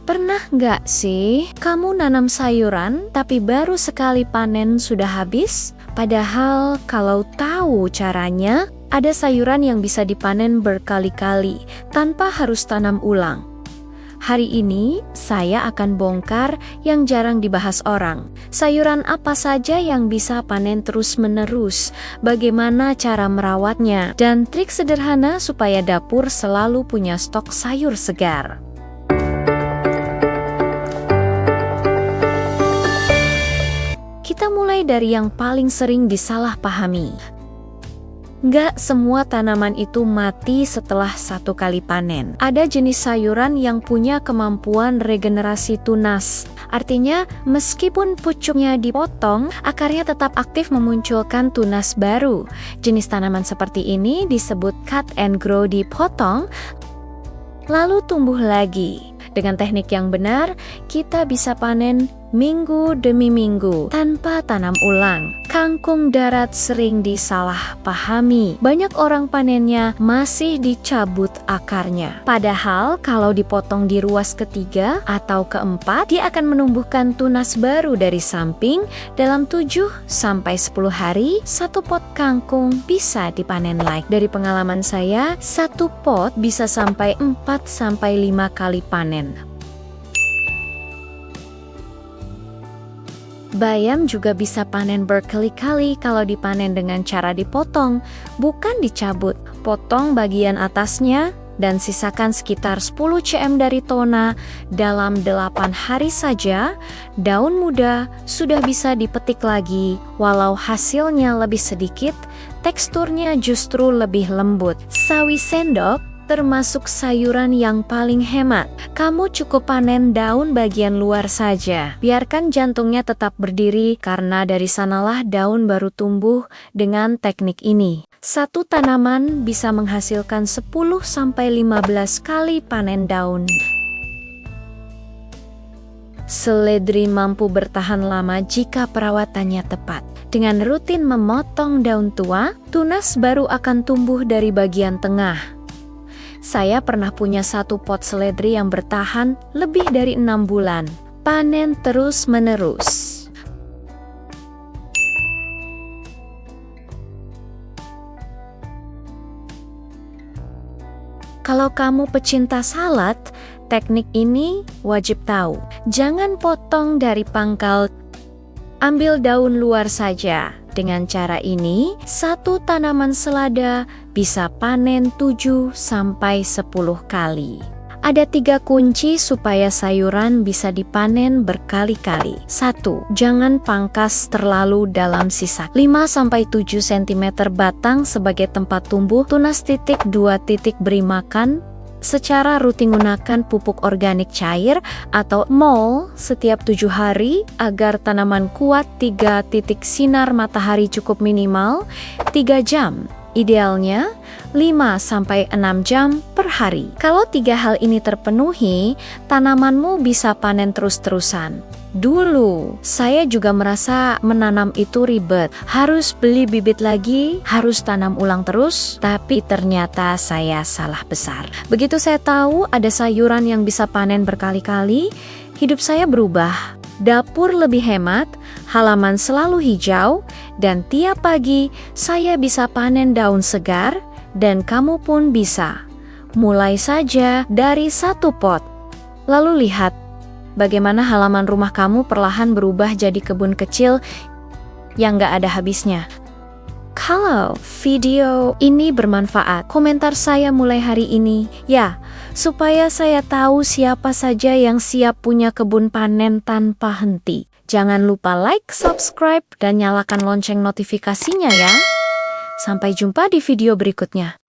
Pernah nggak sih kamu nanam sayuran tapi baru sekali panen sudah habis? Padahal kalau tahu caranya, ada sayuran yang bisa dipanen berkali-kali tanpa harus tanam ulang. Hari ini saya akan bongkar yang jarang dibahas orang. Sayuran apa saja yang bisa panen terus-menerus, bagaimana cara merawatnya, dan trik sederhana supaya dapur selalu punya stok sayur segar. Kita mulai dari yang paling sering disalahpahami. Nggak semua tanaman itu mati setelah satu kali panen. Ada jenis sayuran yang punya kemampuan regenerasi tunas. Artinya, meskipun pucuknya dipotong, akarnya tetap aktif memunculkan tunas baru. Jenis tanaman seperti ini disebut cut and grow, dipotong, lalu tumbuh lagi. Dengan teknik yang benar, kita bisa panen minggu demi minggu tanpa tanam ulang. Kangkung darat sering disalahpahami. Banyak orang panennya masih dicabut akarnya. Padahal kalau dipotong di ruas ketiga atau keempat, dia akan menumbuhkan tunas baru dari samping. Dalam 7-10 hari, satu pot kangkung bisa dipanen lagi. Dari pengalaman saya, satu pot bisa sampai 4-5 kali panen. Bayam juga bisa panen berkali-kali kalau dipanen dengan cara dipotong, bukan dicabut. Potong bagian atasnya dan sisakan sekitar 10 cm dari tona. Dalam 8 hari saja, daun muda sudah bisa dipetik lagi. Walau hasilnya lebih sedikit, teksturnya justru lebih lembut. Sawi sendok termasuk sayuran yang paling hemat. Kamu cukup panen daun bagian luar saja. Biarkan jantungnya tetap berdiri karena dari sanalah daun baru tumbuh. Dengan teknik ini, satu tanaman bisa menghasilkan 10-15 kali panen daun. Seledri mampu bertahan lama jika perawatannya tepat. Dengan rutin memotong daun tua, tunas baru akan tumbuh dari bagian tengah. Saya pernah punya satu pot seledri yang bertahan lebih dari 6 bulan. Panen terus-menerus. Kalau kamu pecinta salad, teknik ini wajib tahu. Jangan potong dari pangkal. Ambil daun luar saja. Dengan cara ini, satu tanaman selada bisa panen 7-10 kali. Ada 3 kunci supaya sayuran bisa dipanen berkali-kali. 1. Jangan pangkas terlalu dalam sisa. 5-7 cm batang sebagai tempat tumbuh. Tunas. 2. Beri makan secara rutin, gunakan pupuk organik cair atau mol setiap 7 hari agar tanaman kuat. 3. Sinar matahari cukup minimal 3 jam. Idealnya 5-6 jam per hari. Kalau 3 hal ini terpenuhi, tanamanmu bisa panen terus-terusan. Dulu, saya juga merasa menanam itu ribet. Harus beli bibit lagi, harus tanam ulang terus. Tapi ternyata saya salah besar. Begitu saya tahu ada sayuran yang bisa panen berkali-kali, hidup saya berubah. Dapur lebih hemat, halaman selalu hijau, dan tiap pagi saya bisa panen daun segar, dan kamu pun bisa. Mulai saja dari 1 pot. Lalu lihat bagaimana halaman rumah kamu perlahan berubah jadi kebun kecil yang gak ada habisnya. Kalau video ini bermanfaat, komentar saya mulai hari ini, ya, supaya saya tahu siapa saja yang siap punya kebun panen tanpa henti. Jangan lupa like, subscribe, dan nyalakan lonceng notifikasinya ya. Sampai jumpa di video berikutnya.